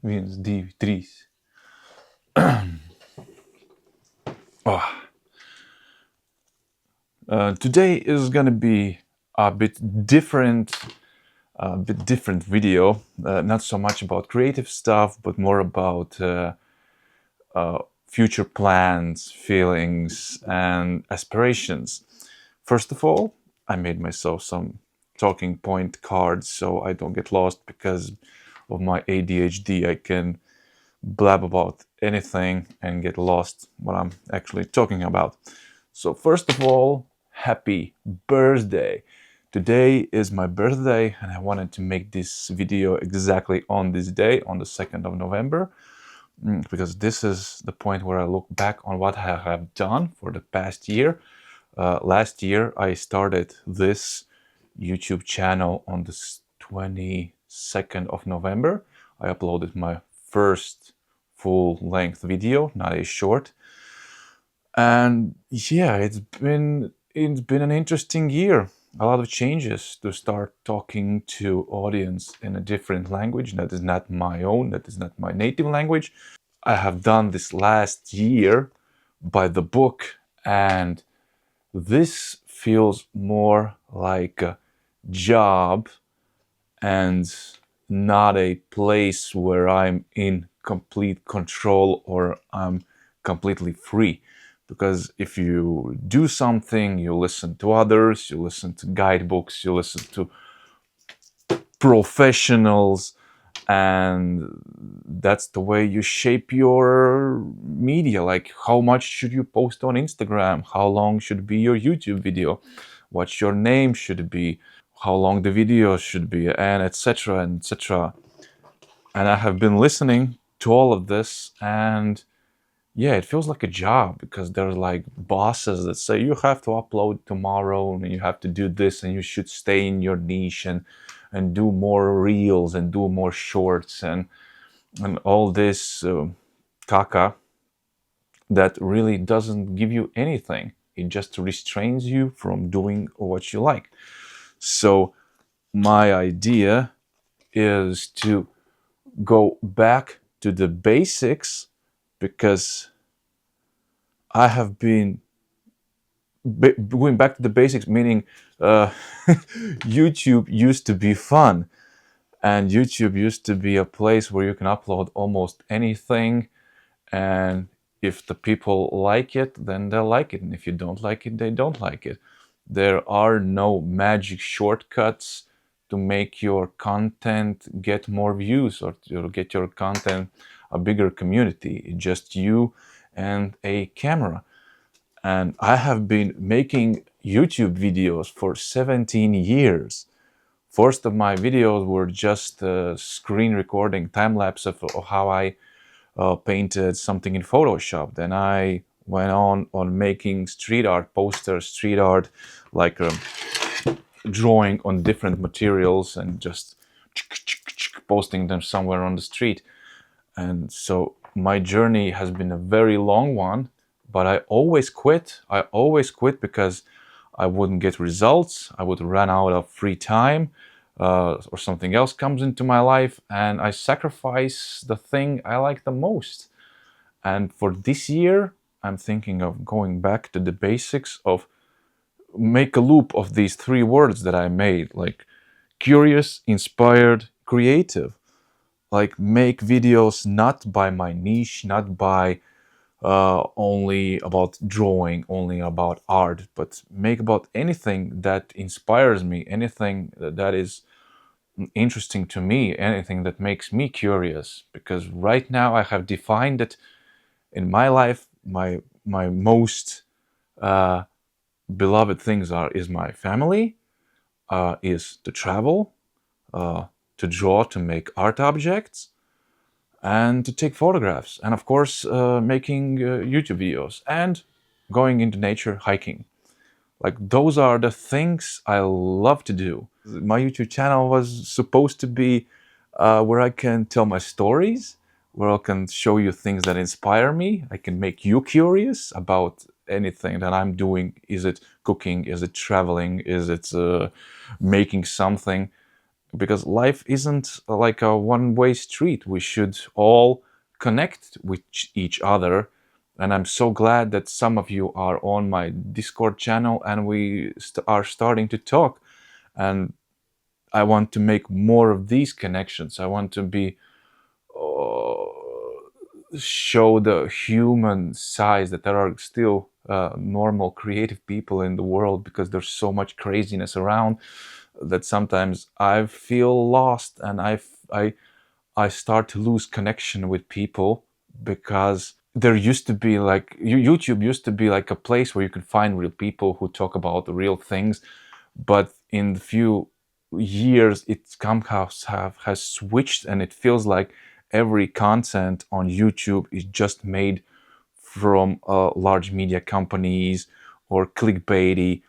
Viens, divi, trīs. Oh. Today is gonna be a bit different, video. Not so much about creative stuff, but more about future plans, feelings, and aspirations. First of all, I made myself some talking point cards so I don't get lost because of my ADHD. I can blab about anything and get lost what I'm actually talking about. So first of all, happy birthday. Today is my birthday and I wanted to make this video exactly on this day, on the 2nd of November, because this is the point where I look back on what I have done for the past year. Last year I started this YouTube channel on the 22nd of November. I uploaded my first full-length video, not a short. And yeah, it's been an interesting year. A lot of changes to start talking to audience in a different language that is not my own, that is not my native language. I have done this last year by the book, and this feels more like a job and not a place where I'm in complete control or I'm completely free. Because if you do something, you listen to others, you listen to guidebooks, you listen to professionals, and that's the way you shape your media. Like, how much should you post on Instagram? How long should be your YouTube video? What your name should be? How long the video should be? And etc. and etc. And I have been listening to all of this, and yeah, it feels like a job because there's like bosses that say you have to upload tomorrow and you have to do this and you should stay in your niche and do more reels and do more shorts and all this caca that really doesn't give you anything. It just restrains you from doing what you like. So my idea is to go back to the basics, because I have been going back to the basics, meaning YouTube used to be fun, and YouTube used to be a place where you can upload almost anything, and if the people like it, then they'll like it, and if you don't like it, they don't like it. There are no magic shortcuts to make your content get more views or to get your content a bigger community. It's just you and a camera. And I have been making YouTube videos for 17 years. First of my videos were just screen recording, time-lapse of how I painted something in Photoshop. Then I went on making street art posters, street art, like drawing on different materials and just posting them somewhere on the street. And so my journey has been a very long one, but I always quit. I always quit because I wouldn't get results. I would run out of free time, or something else comes into my life, and I sacrifice the thing I like the most. And for this year, I'm thinking of going back to the basics of make a loop of these three words that I made, like curious, inspired, creative. Like, make videos not by my niche, not by only about drawing, only about art, but make about anything that inspires me, anything that is interesting to me, anything that makes me curious. Because right now I have defined that in my life, my most beloved things is my family, is to travel, to draw, to make art objects, and to take photographs, and of course making YouTube videos and going into nature, hiking. Like, those are the things I love to do. My YouTube channel was supposed to be where I can tell my stories, where I can show you things that inspire me. I can make you curious about anything that I'm doing. Is it cooking? Is it traveling? Is it making something? because life isn't like a one-way street. We should all connect with each other. And I'm so glad that some of you are on my Discord channel and we are starting to talk. And I want to make more of these connections. I want to be show the human size, that there are still normal creative people in the world, because there's so much craziness around that sometimes I feel lost, and I start to lose connection with people, because there used to be like YouTube used to be like a place where you could find real people who talk about the real things, but in the few years it somehow has switched, and it feels like every content on YouTube is just made from large media companies or clickbaity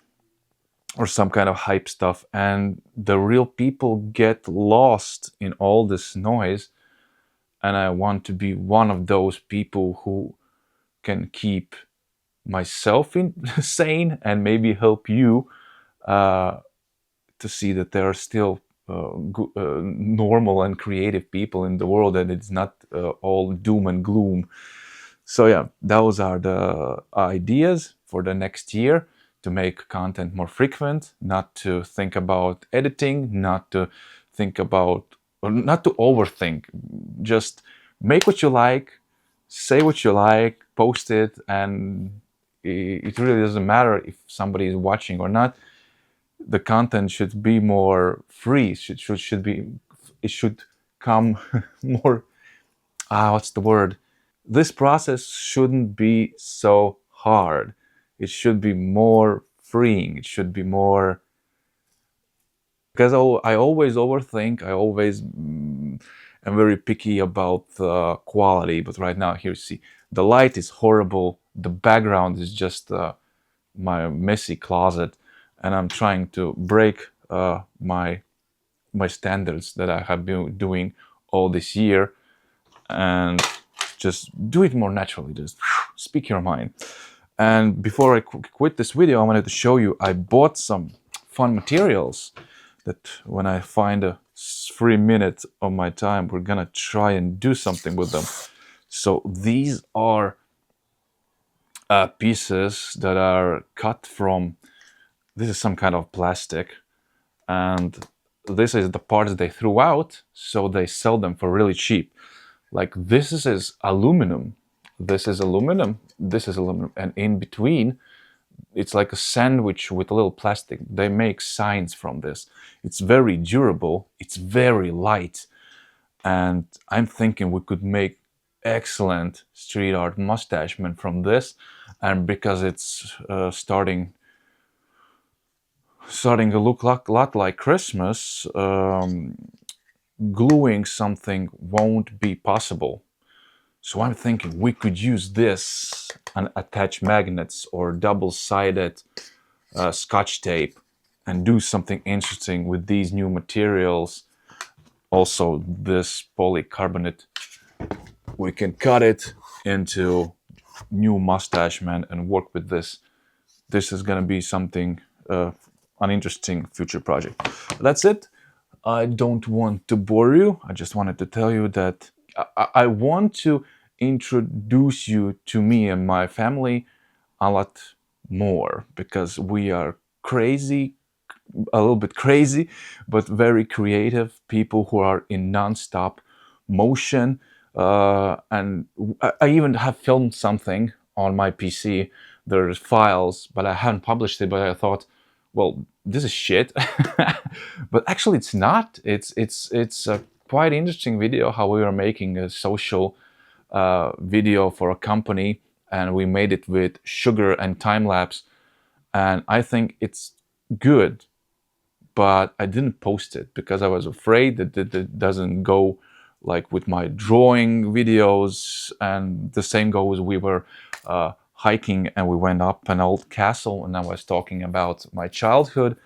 or some kind of hype stuff, and the real people get lost in all this noise. And I want to be one of those people who can keep myself sane and maybe help you uh, to see that there are still normal and creative people in the world, and it's not all doom and gloom. So yeah, those are the ideas for the next year: to make content more frequent, not to think about editing, not to think about, or not to overthink. Just make what you like, say what you like, post it, and it really doesn't matter if somebody is watching or not. The content should be more free. Should be, it should come more, what's the word? This process shouldn't be so hard. It should be more freeing. It should be more, because I always overthink. I always am very picky about the quality. But right now, here, see, the light is horrible. The background is just my messy closet, and I'm trying to break my standards that I have been doing all this year, and just do it more naturally. Just speak your mind. And before I quit this video, I wanted to show you I bought some fun materials that when I find a free minute of my time, we're gonna try and do something with them. So these are pieces that are cut from, this is some kind of plastic, and this is the parts they threw out, so they sell them for really cheap. Like this is aluminum, this is aluminum, this is aluminum, and in between it's like a sandwich with a little plastic. They make signs from this. It's very durable, it's very light, and I'm thinking we could make excellent street art mustache men from this. And because it's starting to look like, lot like Christmas, gluing something won't be possible. So I'm thinking we could use this and attach magnets or double-sided scotch tape and do something interesting with these new materials. Also, this polycarbonate, we can cut it into new mustache man and work with this. This is going to be something, an interesting future project. That's it. I don't want to bore you. I just wanted to tell you that I want to introduce you to me and my family a lot more, because we are crazy, a little bit crazy, but very creative people who are in non-stop motion. And I even have filmed something on my PC. There's files, but I haven't published it. But I thought, well, this is shit. But actually, it's not. It's a quite interesting video how we were making a social video for a company, and we made it with sugar and time lapse, and I think it's good. But I didn't post it because I was afraid that it doesn't go like with my drawing videos. And the same goes, we were hiking and we went up an old castle, and I was talking about my childhood,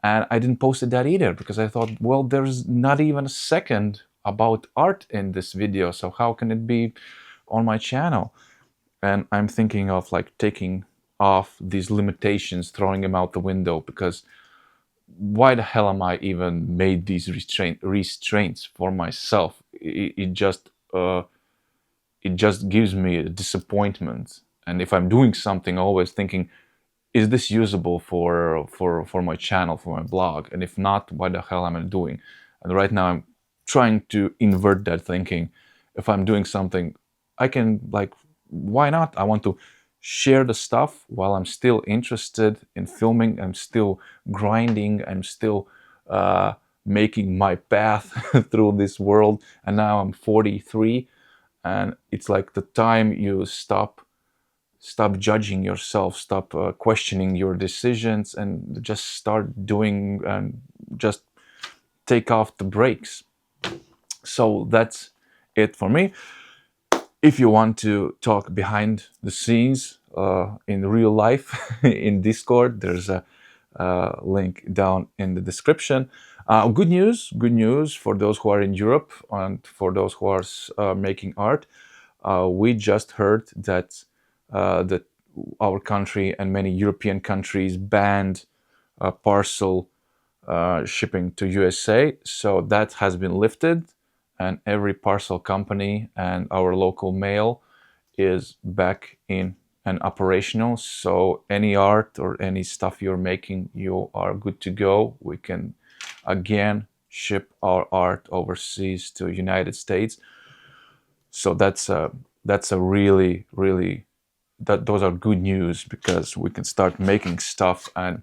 and I didn't post it that either because I thought, well, there's not even a second about art in this video, so how can it be on my channel? And I'm thinking of like taking off these limitations, throwing them out the window, because why the hell am I even made these restraints for myself? It just gives me a disappointment. And if I'm doing something, always thinking, is this usable for my channel, for my blog? And if not, why the hell am I doing? And right now I'm trying to invert that thinking. If I'm doing something, I can, like, why not? I want to share the stuff while I'm still interested in filming. I'm still grinding. I'm still making my path through this world. And now I'm 43, and it's like the time you stop judging yourself, stop questioning your decisions, and just start doing, and just take off the brakes. So that's it for me. If you want to talk behind the scenes in real life in Discord, there's a link down in the description. Good news for those who are in Europe and for those who are making art. We just heard that our country and many European countries banned parcel shipping to USA. So that has been lifted, and every parcel company and our local mail is back in and operational. So any art or any stuff you're making, you are good to go. We can again ship our art overseas to United States. So that's a really those are good news, because we can start making stuff, and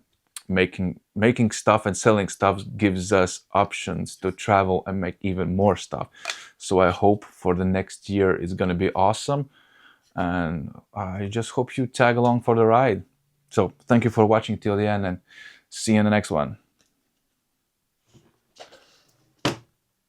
making stuff and selling stuff gives us options to travel and make even more stuff. So I hope for the next year it's going to be awesome, and I just hope you tag along for the ride. So thank you for watching till the end, and see you in the next one.